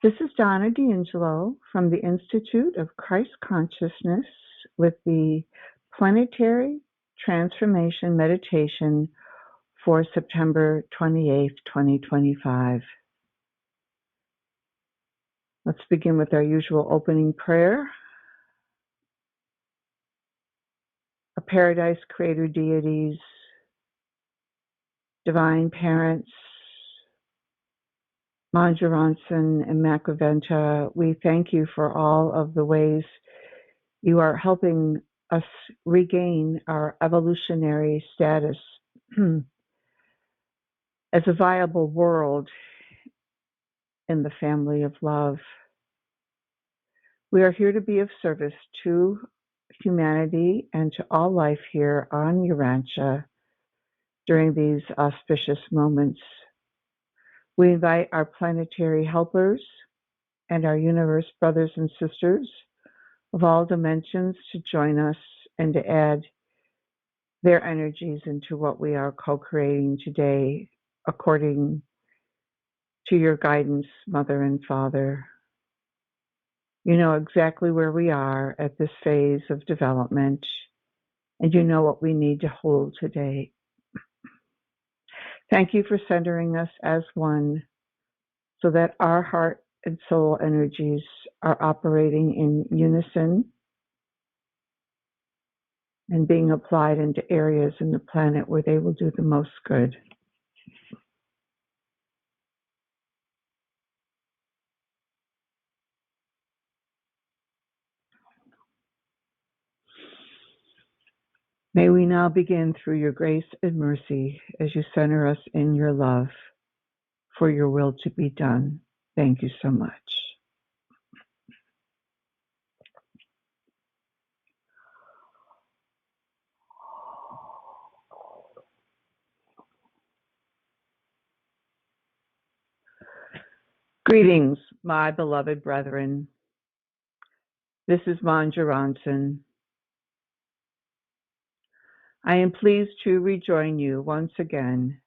This is Donna D'Angelo from the Institute of Christ Consciousness with the Planetary Transformation Meditation for September 28th, 2025. Let's begin with our usual opening prayer. Our Paradise Creator deities, Divine Parents, Manjaransan and Makaventa, we thank you for all of the ways you are helping us regain our evolutionary status as a viable world in the family of love. We are here to be of service to humanity and to all life here on Urantia during these auspicious moments. We invite our planetary helpers and our universe brothers and sisters of all dimensions to join us and to add their energies into what we are co-creating today according to your guidance, Mother and Father. You know exactly where we are at this phase of development, and you know what we need to hold today. Thank you for centering us as one so that our heart and soul energies are operating in unison and being applied into areas in the planet where they will do the most good. May we now begin through your grace and mercy as you center us in your love for your will to be done. Thank you so much. Greetings, my beloved brethren. This is Manjaransan. I am pleased to rejoin you once again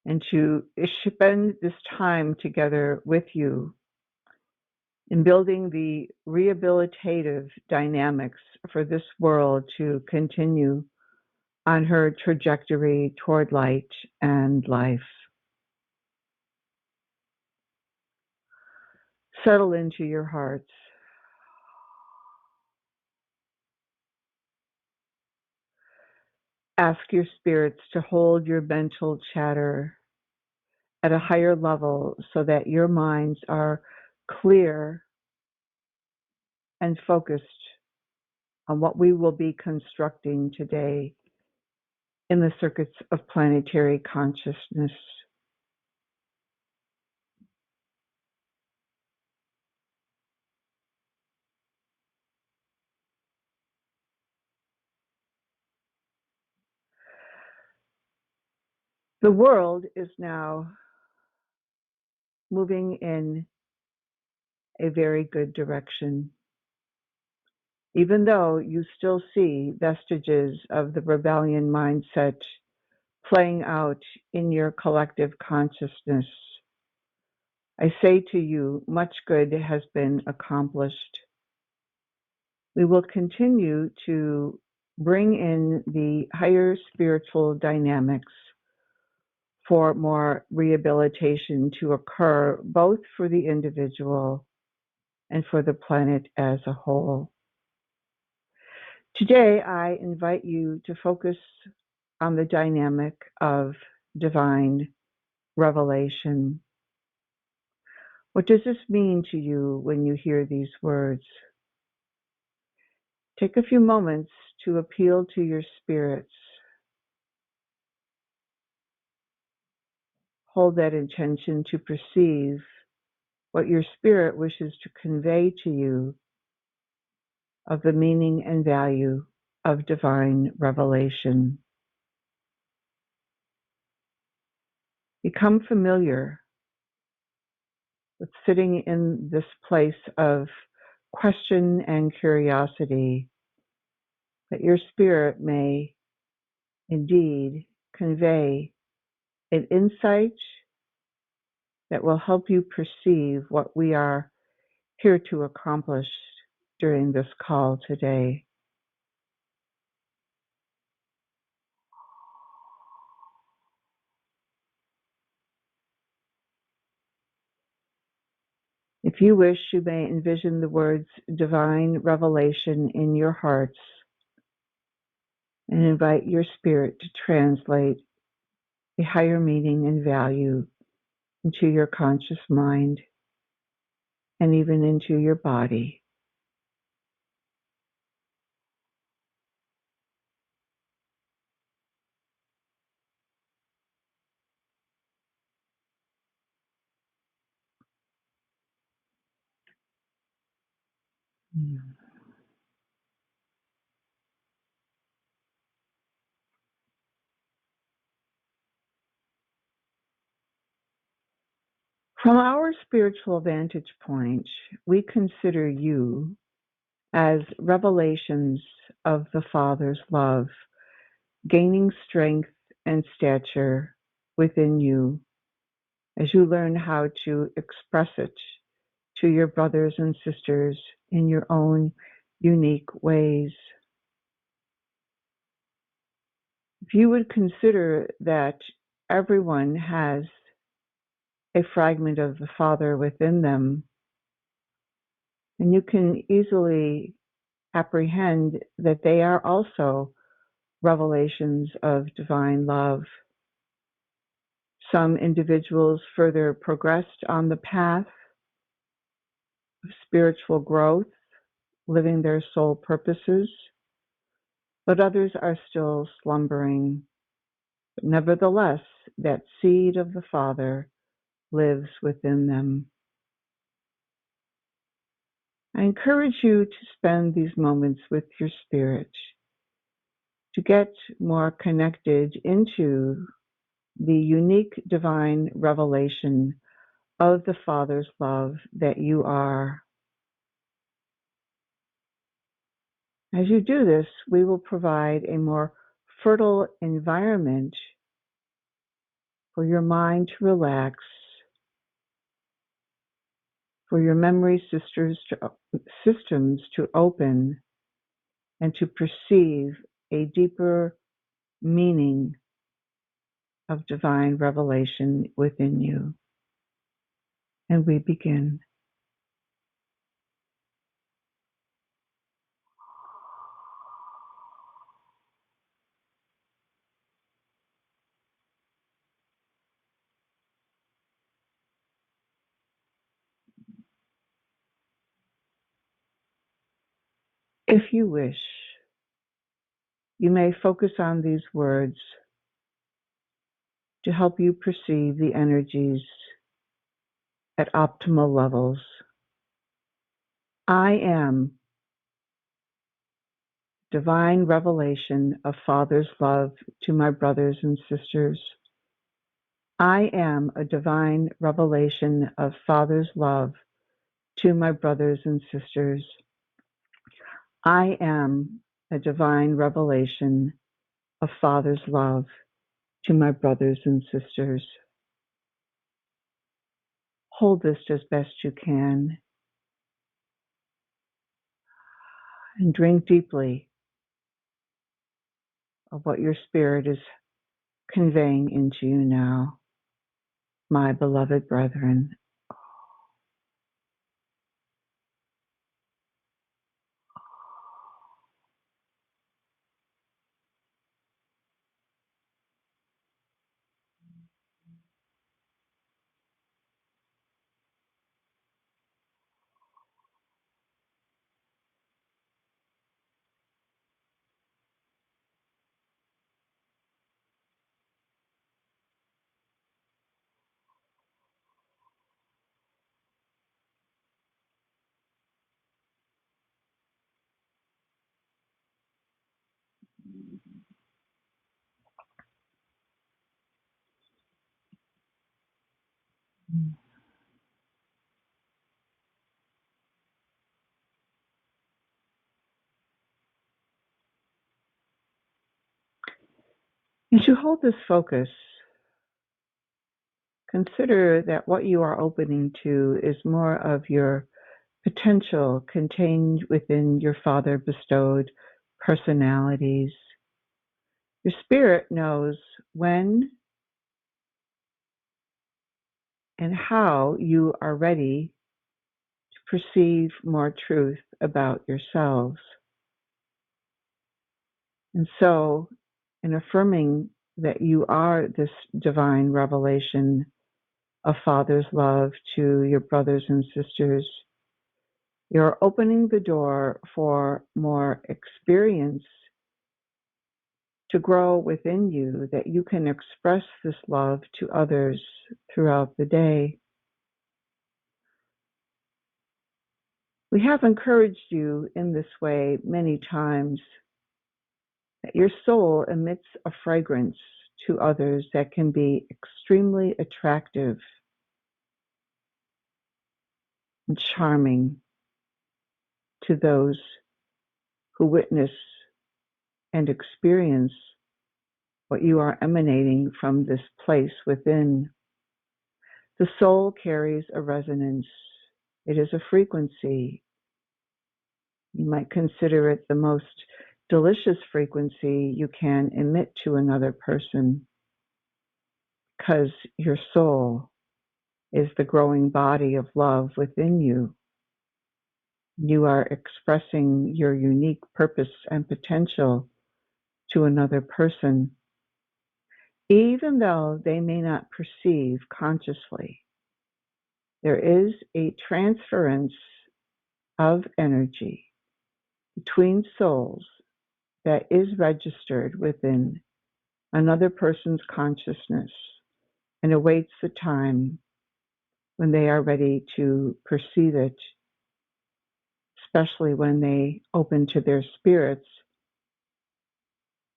and to spend this time together with you in building the rehabilitative dynamics for this world to continue on her trajectory toward light and life. Settle into your hearts. Ask your spirits to hold your mental chatter at a higher level so that your minds are clear and focused on what we will be constructing today in the circuits of planetary consciousness. The world is now moving in a very good direction. Even though you still see vestiges of the rebellion mindset playing out in your collective consciousness, I say to you, much good has been accomplished. We will continue to bring in the higher spiritual dynamics for more rehabilitation to occur, both for the individual and for the planet as a whole. Today, I invite you to focus on the dynamic of divine revelation. What does this mean to you when you hear these words? Take a few moments to appeal to your spirits. Hold that intention to perceive what your spirit wishes to convey to you of the meaning and value of divine revelation. Become familiar with sitting in this place of question and curiosity, that your spirit may indeed convey an insight that will help you perceive what we are here to accomplish during this call today. If you wish, you may envision the words divine revelation in your hearts and invite your spirit to translate a higher meaning and value into your conscious mind and even into your body. From our spiritual vantage point, we consider you as revelations of the Father's love, gaining strength and stature within you as you learn how to express it to your brothers and sisters in your own unique ways. If you would consider that everyone has a fragment of the Father within them, and you can easily apprehend that they are also revelations of divine love. Some individuals further progressed on the path of spiritual growth, living their soul purposes, but others are still slumbering. Nevertheless, that seed of the Father lives within them. I encourage you to spend these moments with your spirit, to get more connected into the unique divine revelation of the Father's love that you are. As you do this, we will provide a more fertile environment for your mind to relax, for your memory systems to open, and to perceive a deeper meaning of divine revelation within you. And we begin. If you wish, you may focus on these words to help you perceive the energies at optimal levels. I am divine revelation of Father's love to my brothers and sisters. I am a divine revelation of Father's love to my brothers and sisters. I am a divine revelation of Father's love to my brothers and sisters. Hold this as best you can and drink deeply of what your spirit is conveying into you now, my beloved brethren. As you hold this focus, consider that what you are opening to is more of your potential contained within your Father bestowed personalities. Your spirit knows when and how you are ready to perceive more truth about yourselves. And so, in affirming that you are this divine revelation of Father's love to your brothers and sisters, you're opening the door for more experience to grow within you, that you can express this love to others throughout the day. We have encouraged you in this way many times, that your soul emits a fragrance to others that can be extremely attractive and charming to those who witness and experience what you are emanating from this place within. The soul carries a resonance. It is a frequency. You might consider it the most delicious frequency you can emit to another person, because your soul is the growing body of love within you. You are expressing your unique purpose and potential to another person, even though they may not perceive consciously. There is a transference of energy between souls that is registered within another person's consciousness and awaits the time when they are ready to perceive it, especially when they open to their spirits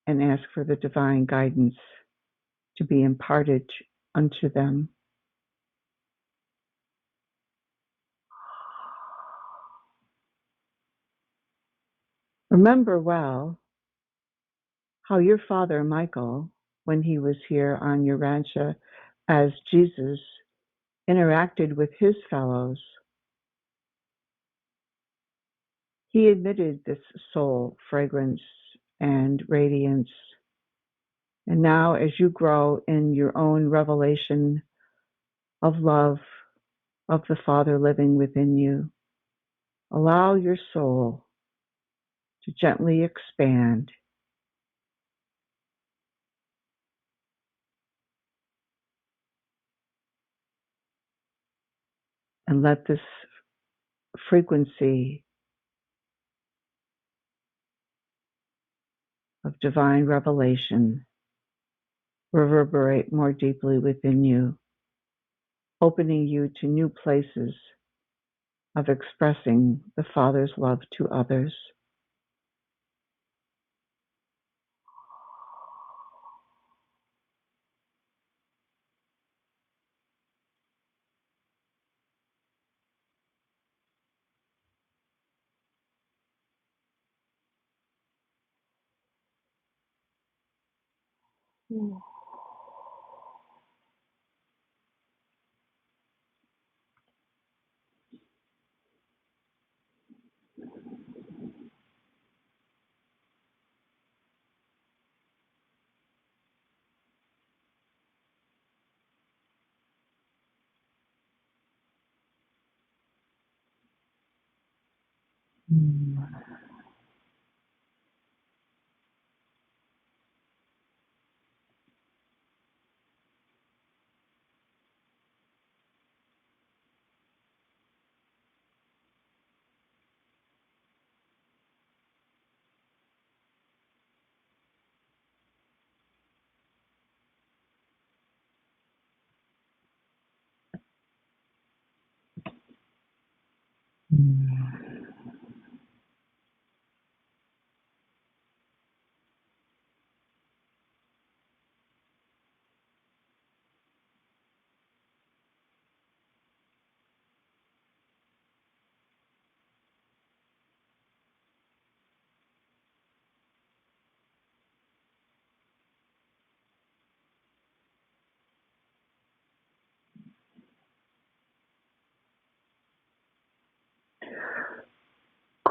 and ask for the divine guidance to be imparted unto them. Remember well how your father Michael, when he was here on Urantia as Jesus, interacted with his fellows. He emitted this soul fragrance and radiance. And now, as you grow in your own revelation of love of the Father living within you, allow your soul to gently expand and let this frequency of divine revelation reverberate more deeply within you, opening you to new places of expressing the Father's love to others.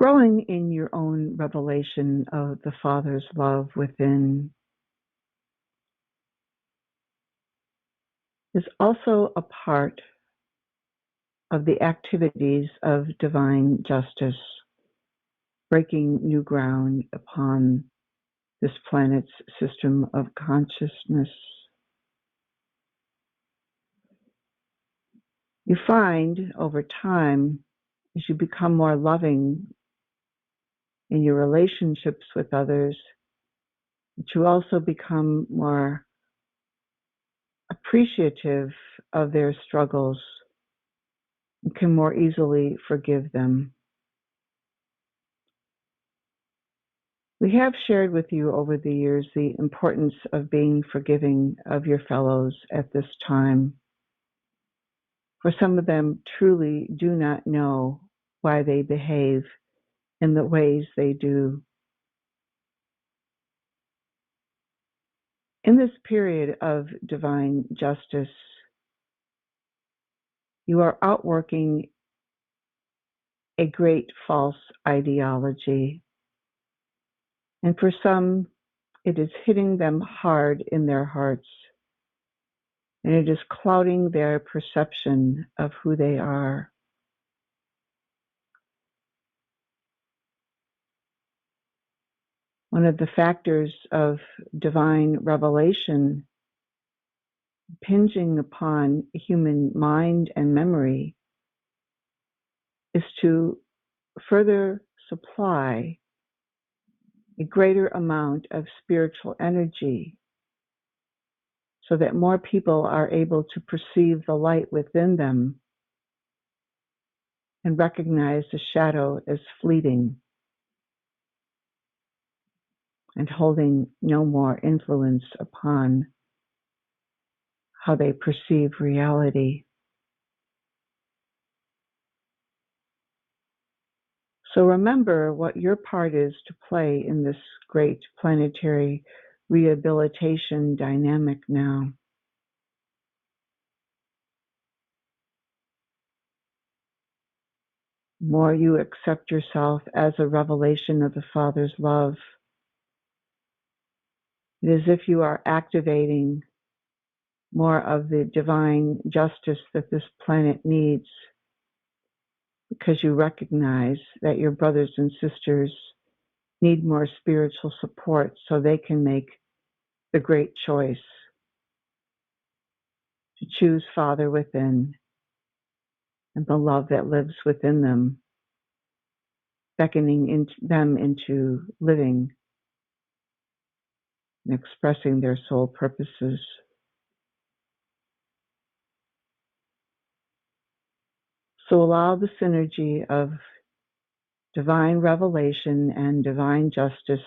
Growing in your own revelation of the Father's love within is also a part of the activities of divine justice, breaking new ground upon this planet's system of consciousness. You find over time, as you become more loving in your relationships with others, that you also become more appreciative of their struggles and can more easily forgive them. We have shared with you over the years the importance of being forgiving of your fellows at this time. For some of them truly do not know why they behave in the ways they do. In this period of divine justice, you are outworking a great false ideology. And for some, it is hitting them hard in their hearts. And it is clouding their perception of who they are. One of the factors of divine revelation impinging upon human mind and memory is to further supply a greater amount of spiritual energy so that more people are able to perceive the light within them and recognize the shadow as fleeting and holding no more influence upon how they perceive reality. So remember what your part is to play in this great planetary rehabilitation dynamic now. The more you accept yourself as a revelation of the Father's love, it is as if you are activating more of the divine justice that this planet needs, because you recognize that your brothers and sisters need more spiritual support so they can make the great choice to choose Father within and the love that lives within them, beckoning them into living and expressing their soul purposes. So allow the synergy of divine revelation and divine justice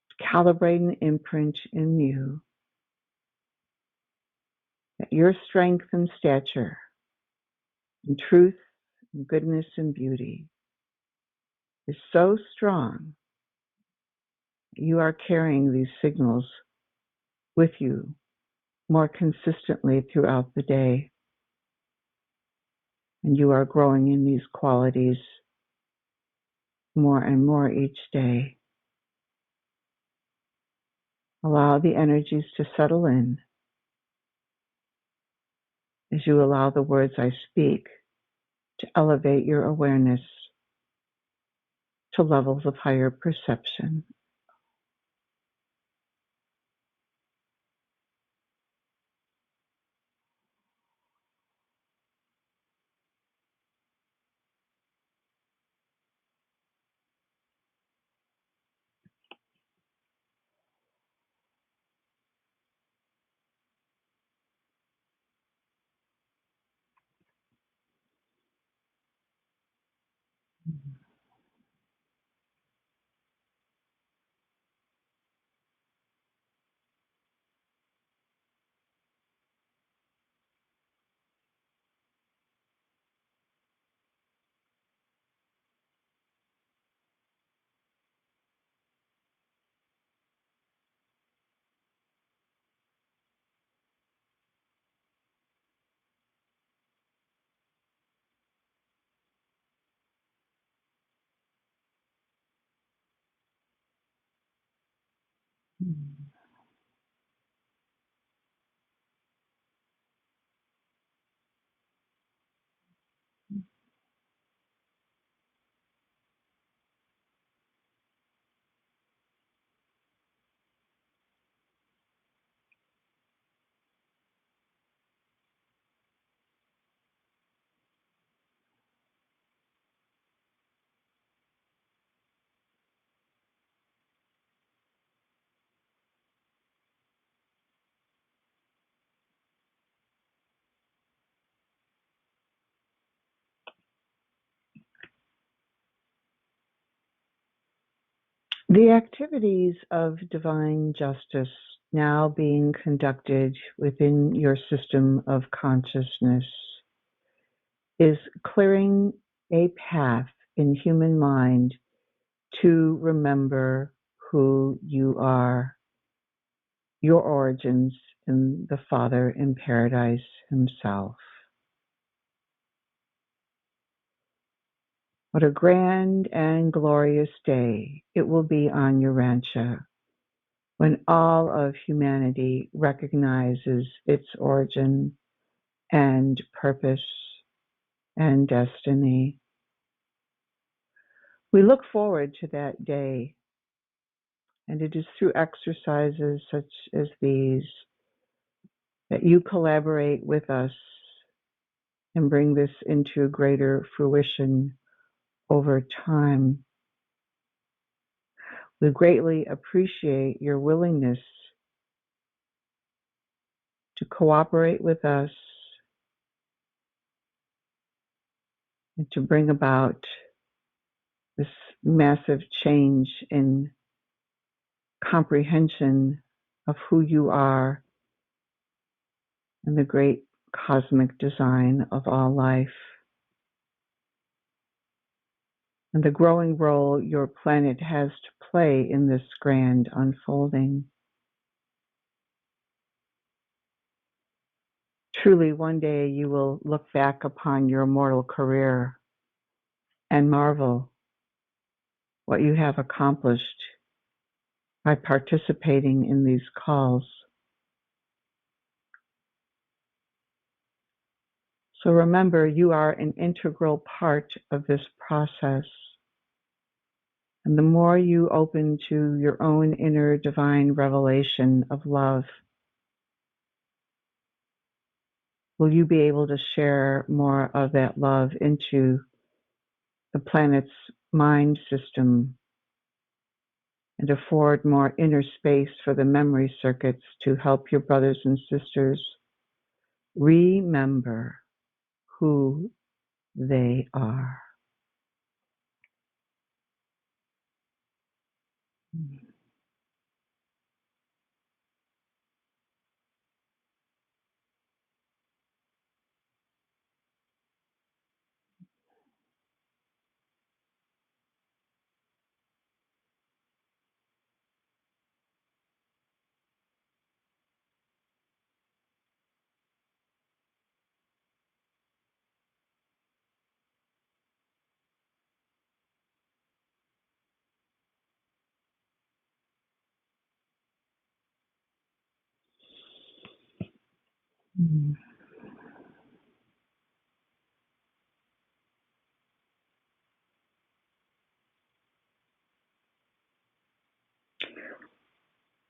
to calibrate an imprint in you that your strength and stature and truth and goodness and beauty is so strong that you are carrying these signals with you more consistently throughout the day. And you are growing in these qualities more and more each day. Allow the energies to settle in as you allow the words I speak to elevate your awareness to levels of higher perception. Mm. The activities of divine justice now being conducted within your system of consciousness is clearing a path in human mind to remember who you are, your origins in the Father in paradise himself. What a grand and glorious day it will be on Urantia when all of humanity recognizes its origin and purpose and destiny. We look forward to that day, and it is through exercises such as these that you collaborate with us and bring this into greater fruition over time. We greatly appreciate your willingness to cooperate with us and to bring about this massive change in comprehension of who you are and the great cosmic design of all life, and the growing role your planet has to play in this grand unfolding. Truly, one day you will look back upon your mortal career and marvel what you have accomplished by participating in these calls. So remember, you are an integral part of this process. And the more you open to your own inner divine revelation of love, will you be able to share more of that love into the planet's mind system and afford more inner space for the memory circuits to help your brothers and sisters remember who they are. Mm.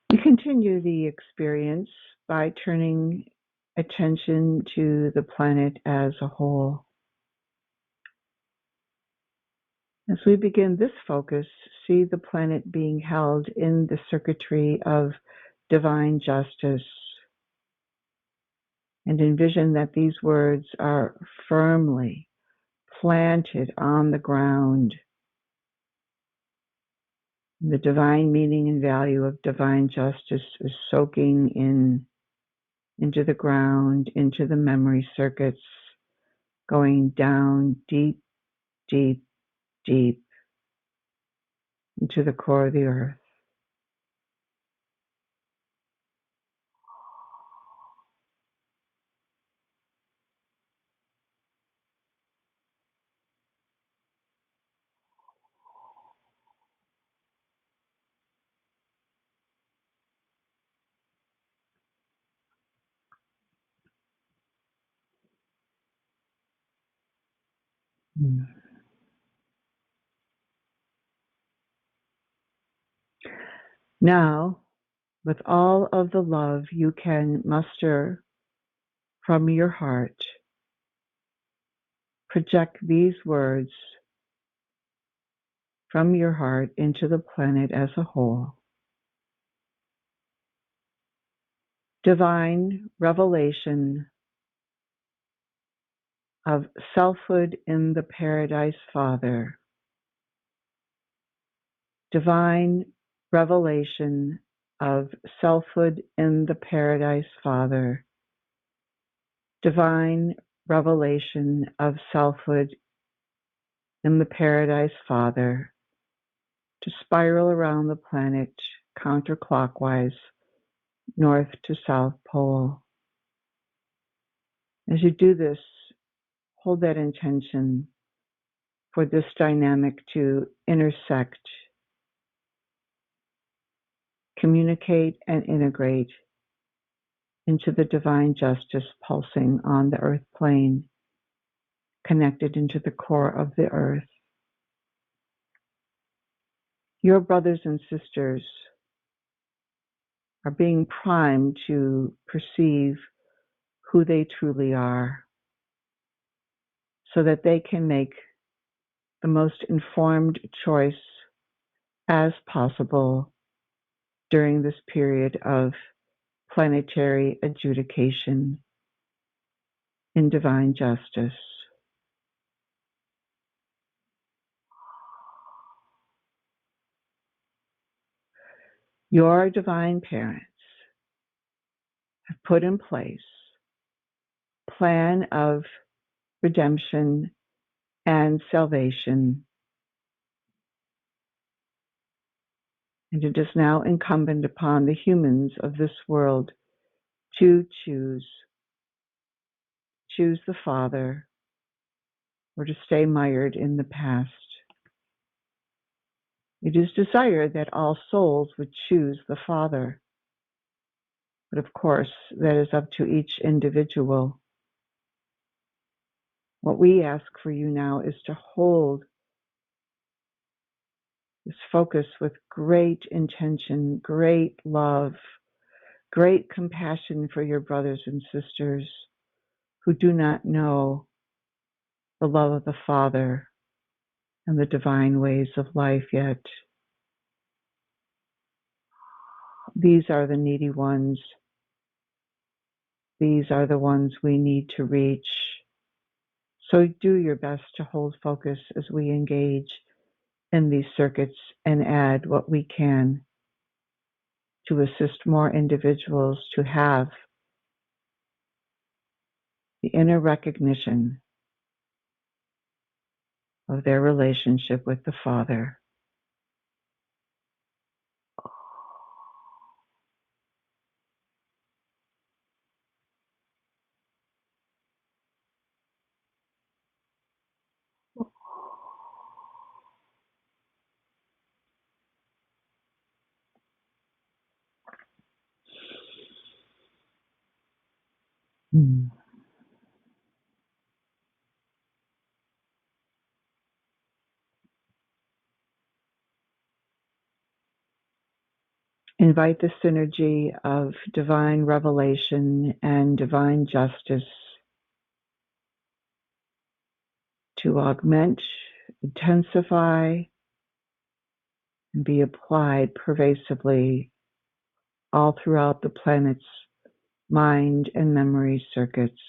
You continue the experience by turning attention to the planet as a whole. As we begin this focus, see the planet being held in the circuitry of divine justice, and envision that these words are firmly planted on the ground. The divine meaning and value of divine justice is soaking into the ground, into the memory circuits, going down deep, deep, deep into the core of the earth. Mm. Now, with all of the love you can muster from your heart, project these words from your heart into the planet as a whole. Divine revelation of selfhood in the Paradise Father. Divine revelation of selfhood in the Paradise Father. Divine revelation of selfhood in the Paradise Father, to spiral around the planet counterclockwise, north to south pole. As you do this, hold that intention for this dynamic to intersect, communicate, and integrate into the divine justice pulsing on the earth plane, connected into the core of the earth. Your brothers and sisters are being primed to perceive who they truly are so that they can make the most informed choice as possible during this period of planetary adjudication in divine justice. Your divine parents have put in place a plan of redemption and salvation, and it is now incumbent upon the humans of this world to choose the Father or to stay mired in the past. It is desired that all souls would choose the Father, but of course that is up to each individual. What we ask for you now is to hold this focus with great intention, great love, great compassion for your brothers and sisters who do not know the love of the Father and the divine ways of life yet. These are the needy ones. These are the ones we need to reach. So do your best to hold focus as we engage in these circuits and add what we can to assist more individuals to have the inner recognition of their relationship with the Father. Mm. Invite the synergy of divine revelation and divine justice to augment, intensify, and be applied pervasively all throughout the planet's mind and memory circuits.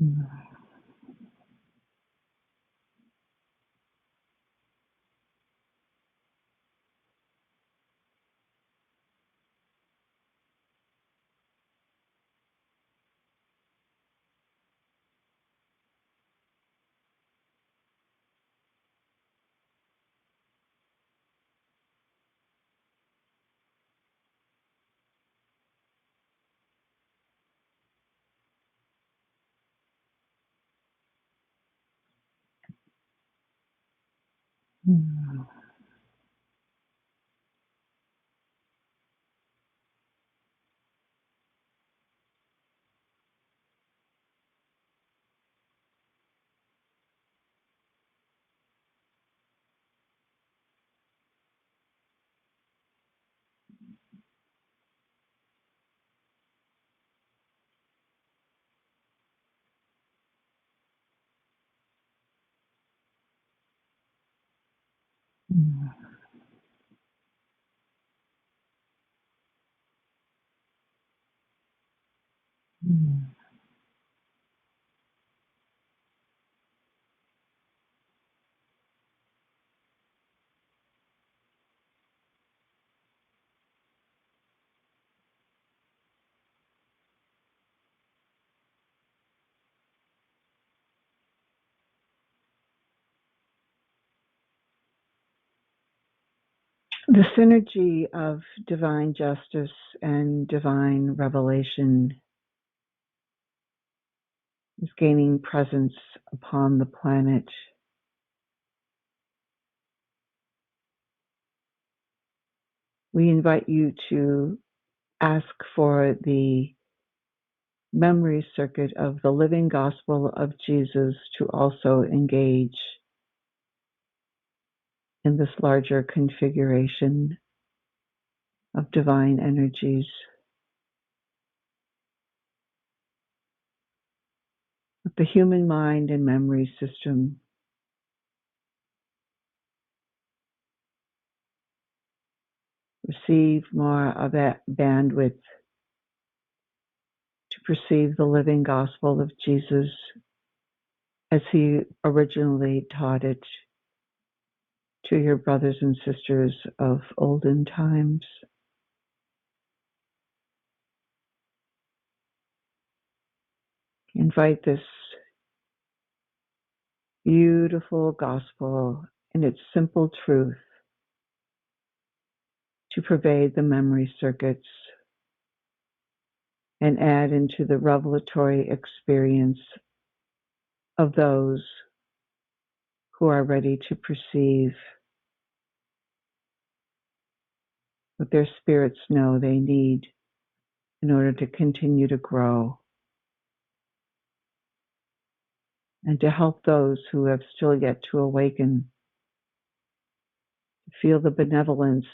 Mm. Mm. Mm. Mm. The synergy of divine justice and divine revelation is gaining presence upon the planet. We invite you to ask for the memory circuit of the living gospel of Jesus to also engage in this larger configuration of divine energies. Let the human mind and memory system receive more of that bandwidth to perceive the living gospel of Jesus as he originally taught it to your brothers and sisters of olden times. Invite this beautiful gospel in its simple truth to pervade the memory circuits and add into the revelatory experience of those who are ready to perceive what their spirits know they need in order to continue to grow, and to help those who have still yet to awaken, feel the benevolence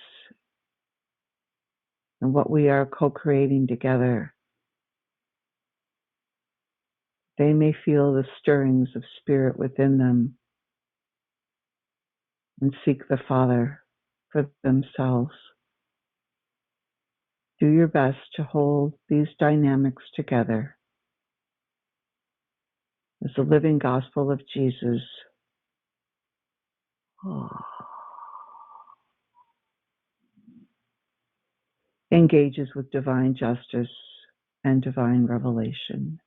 and what we are co-creating together. They may feel the stirrings of spirit within them and seek the Father for themselves. Do your best to hold these dynamics together as the living gospel of Jesus engages with divine justice and divine revelation.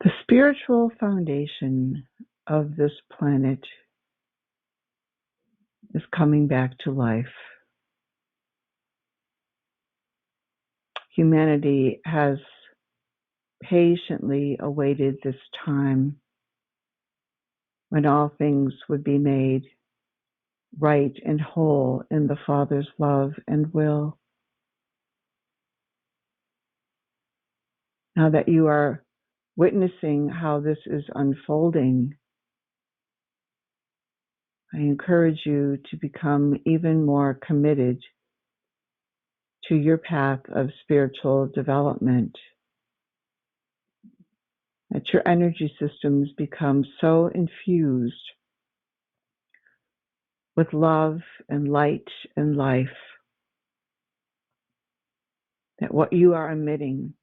The spiritual foundation of this planet is coming back to life. Humanity has patiently awaited this time when all things would be made right and whole in the Father's love and will. Now that you are witnessing how this is unfolding, I encourage you to become even more committed to your path of spiritual development, that your energy systems become so infused with love and light and life that what you are emitting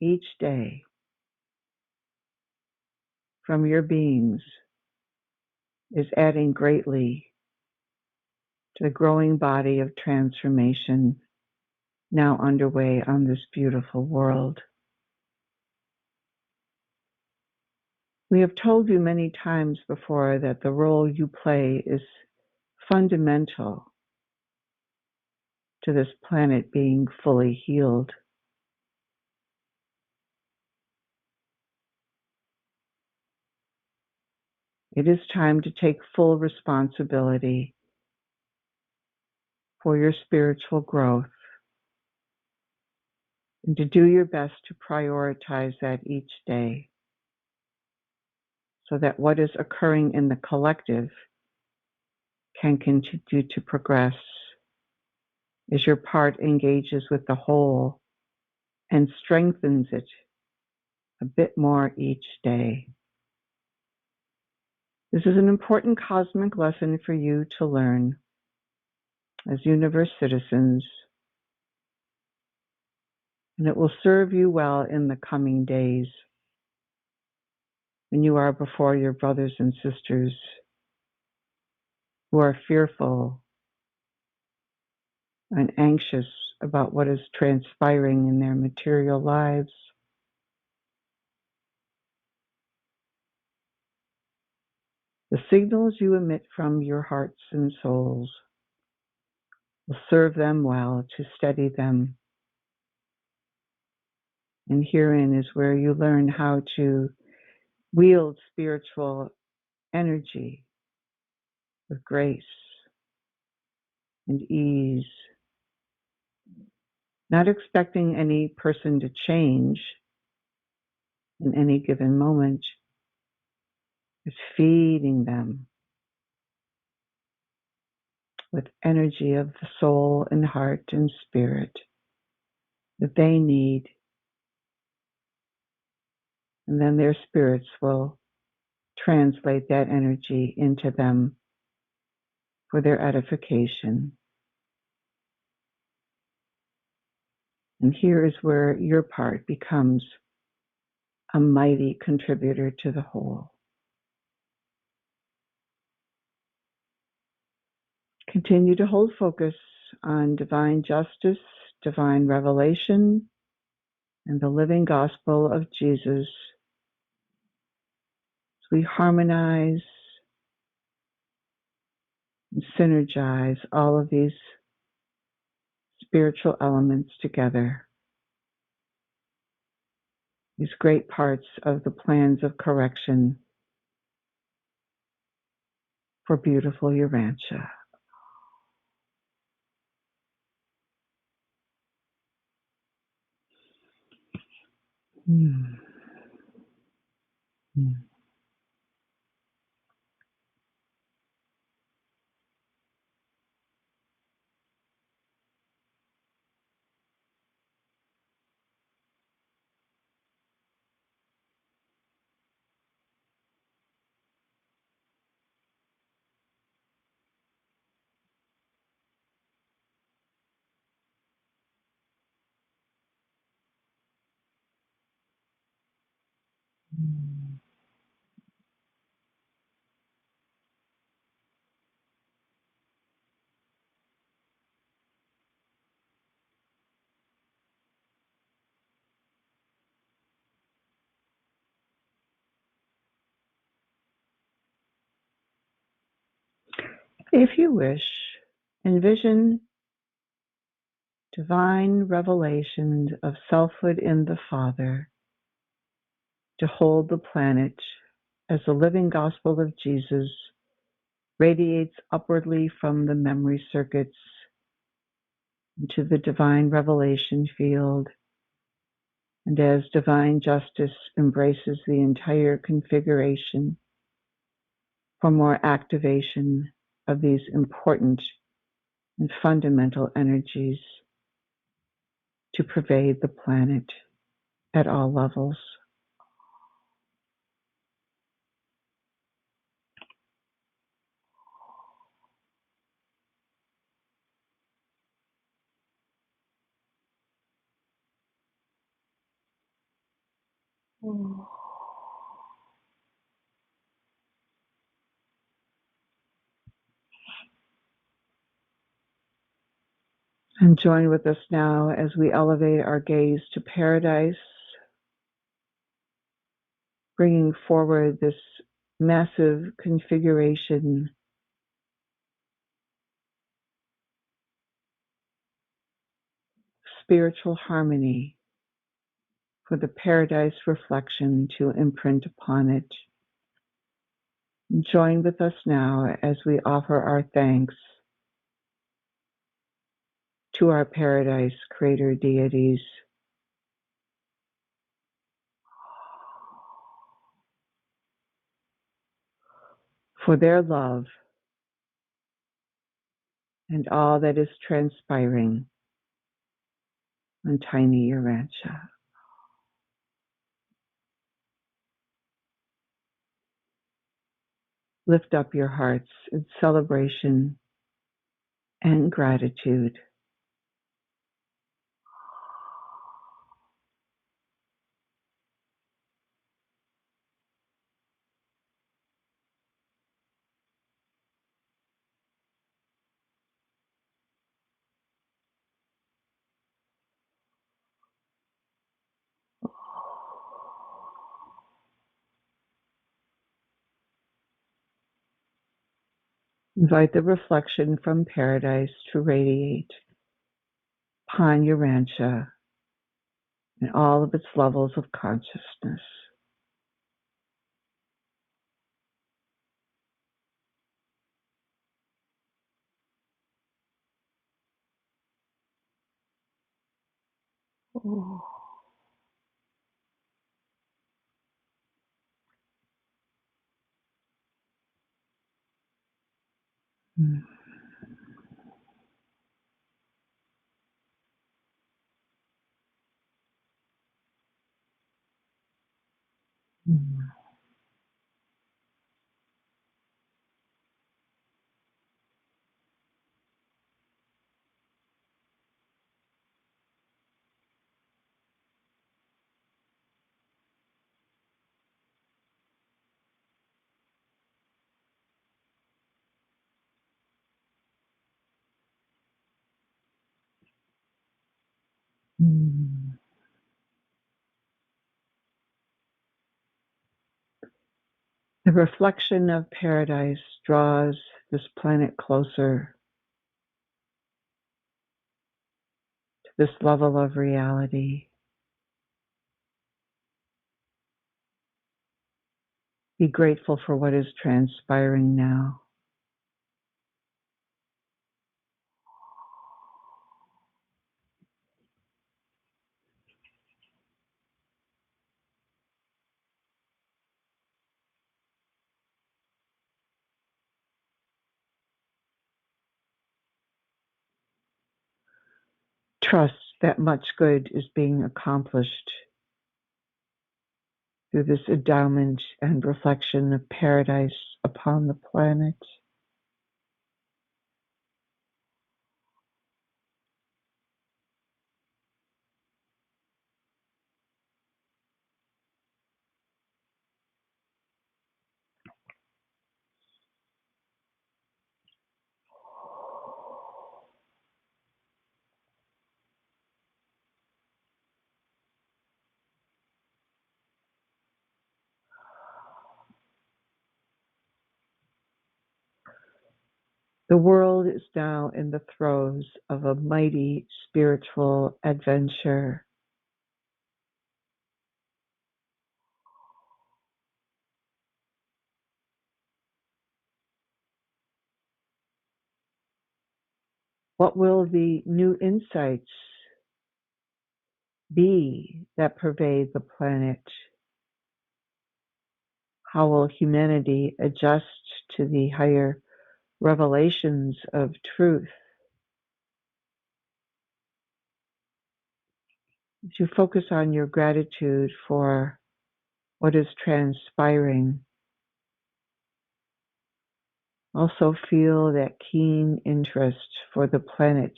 each day from your beings is adding greatly to the growing body of transformation now underway on this beautiful world. We have told you many times before that the role you play is fundamental to this planet being fully healed. It is time to take full responsibility for your spiritual growth and to do your best to prioritize that each day so that what is occurring in the collective can continue to progress as your part engages with the whole and strengthens it a bit more each day. This is an important cosmic lesson for you to learn as universe citizens, and it will serve you well in the coming days when you are before your brothers and sisters who are fearful and anxious about what is transpiring in their material lives. The signals you emit from your hearts and souls will serve them well to steady them. And herein is where you learn how to wield spiritual energy with grace and ease, not expecting any person to change in any given moment, but feeding them with energy of the soul and heart and spirit that they need. And then their spirits will translate that energy into them for their edification. And here is where your part becomes a mighty contributor to the whole. Continue to hold focus on divine justice, divine revelation, and the living gospel of Jesus as we harmonize and synergize all of these spiritual elements together, these great parts of the plans of correction for beautiful Urantia. Mm. Mm. Mm. If you wish, envision divine revelation of selfhood in the Father to hold the planet as the living gospel of Jesus radiates upwardly from the memory circuits into the divine revelation field, and as divine justice embraces the entire configuration for more activation of these important and fundamental energies to pervade the planet at all levels. And join with us now as we elevate our gaze to paradise, bringing forward this massive configuration, spiritual harmony for the paradise reflection to imprint upon it. And join with us now as we offer our thanks to our paradise creator deities for their love and all that is transpiring on tiny Urantia. Lift up your hearts in celebration and gratitude. Invite the reflection from paradise to radiate upon Urantia and all of its levels of consciousness. Oh. Mm. Mm. Mm. The reflection of paradise draws this planet closer to this level of reality. Be grateful for what is transpiring now. Trust that much good is being accomplished through this endowment and reflection of paradise upon the planet. The world is now in the throes of a mighty spiritual adventure. What will the new insights be that pervade the planet? How will humanity adjust to the higher revelations of truth? As you focus on your gratitude for what is transpiring, also feel that keen interest for the planet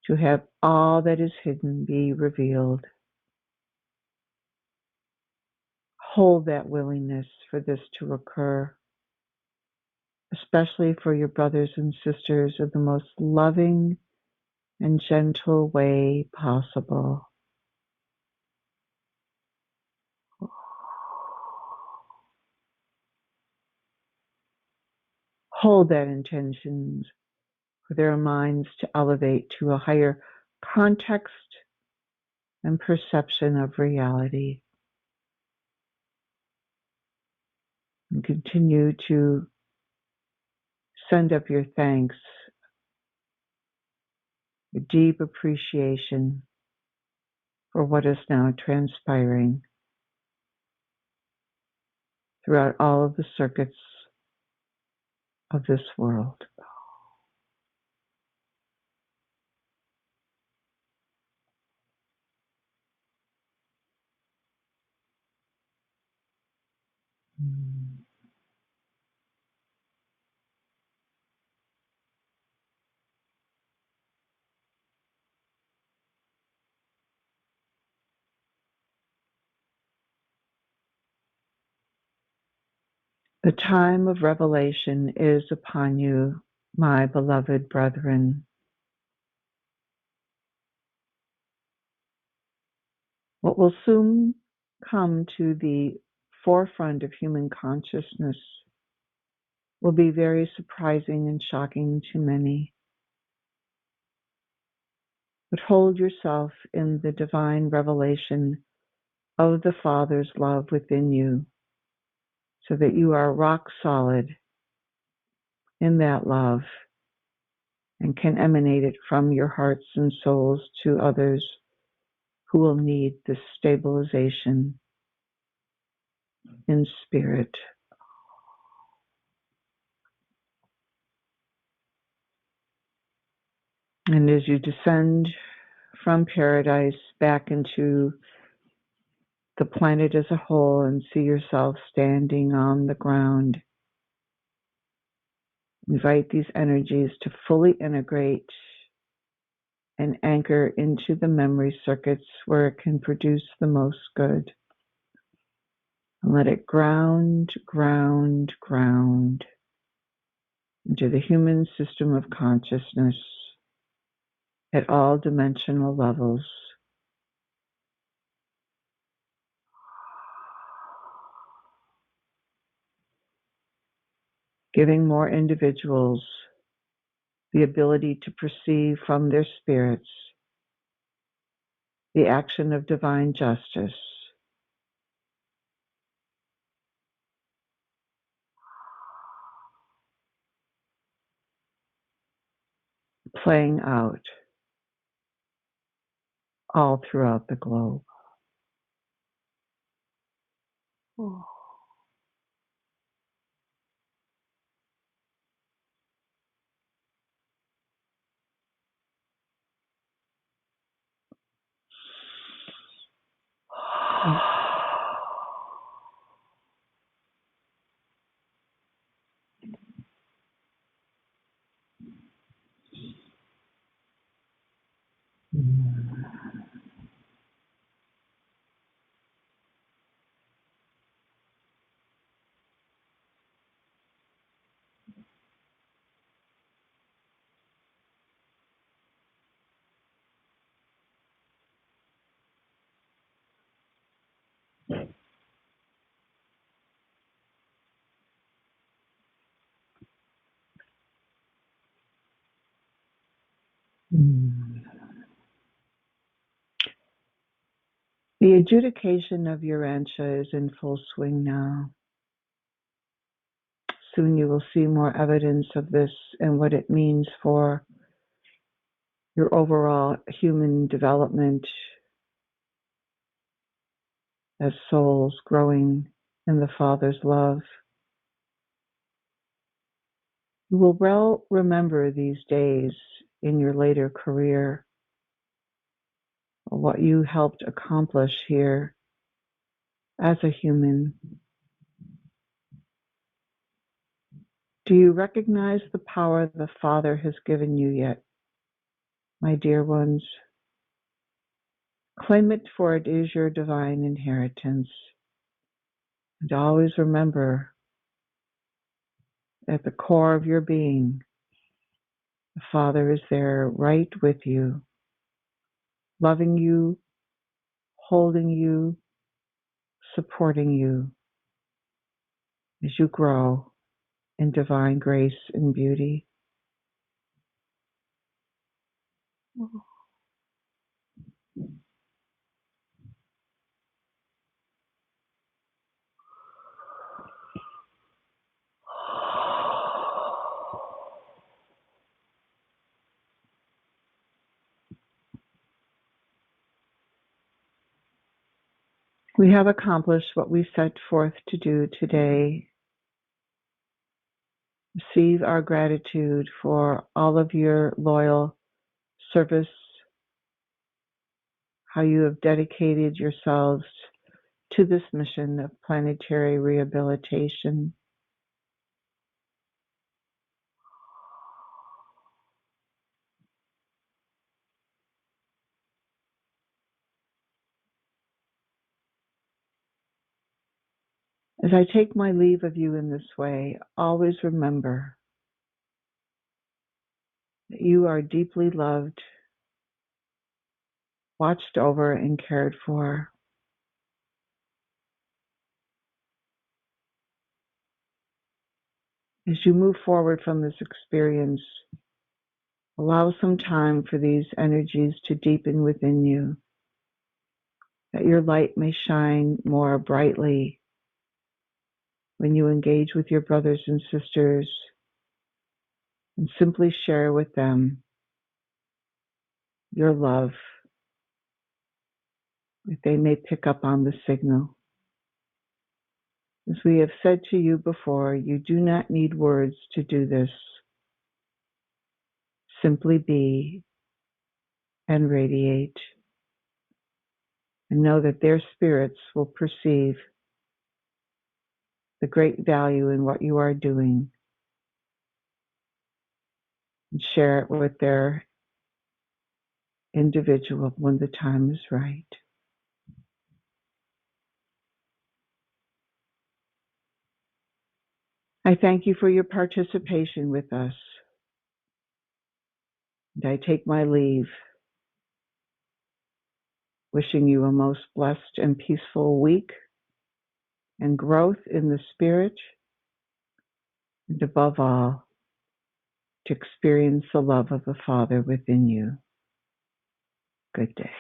to have all that is hidden be revealed. Hold that willingness for this to occur, especially for your brothers and sisters, in the most loving and gentle way possible. Hold that intention for their minds to elevate to a higher context and perception of reality. And continue to send up your thanks, your deep appreciation for what is now transpiring throughout all of the circuits of this world. The time of revelation is upon you, my beloved brethren. What will soon come to the forefront of human consciousness will be very surprising and shocking to many. But hold yourself in the divine revelation of the Father's love within you, so that you are rock solid in that love and can emanate it from your hearts and souls to others who will need this stabilization in spirit. And as you descend from paradise back into the planet as a whole and see yourself standing on the ground, invite these energies to fully integrate and anchor into the memory circuits where it can produce the most good. And let it ground, ground, ground into the human system of consciousness at all dimensional levels. Giving more individuals the ability to perceive from their spirits the action of divine justice, playing out all throughout the globe. Oh. The adjudication of Urantia is in full swing now. Soon you will see more evidence of this and what it means for your overall human development as souls growing in the Father's love. You will well remember these days in your later career, what you helped accomplish here as a human. Do you recognize the power the Father has given you yet, my dear ones? Claim it, for it is your divine inheritance. And always remember, at the core of your being, the Father is there right with you, loving you, holding you, supporting you as you grow in divine grace and beauty. We have accomplished what we set forth to do today. Receive our gratitude for all of your loyal service, how you have dedicated yourselves to this mission of planetary rehabilitation. As I take my leave of you in this way, always remember that you are deeply loved, watched over, and cared for. As you move forward from this experience, allow some time for these energies to deepen within you, that your light may shine more brightly when you engage with your brothers and sisters and simply share with them your love, that they may pick up on the signal. As we have said to you before, you do not need words to do this. Simply be and radiate, and know that their spirits will perceive the great value in what you are doing and share it with their individual when the time is right. I thank you for your participation with us, and I take my leave, wishing you a most blessed and peaceful week and growth in the spirit, and above all, to experience the love of the Father within you. Good day.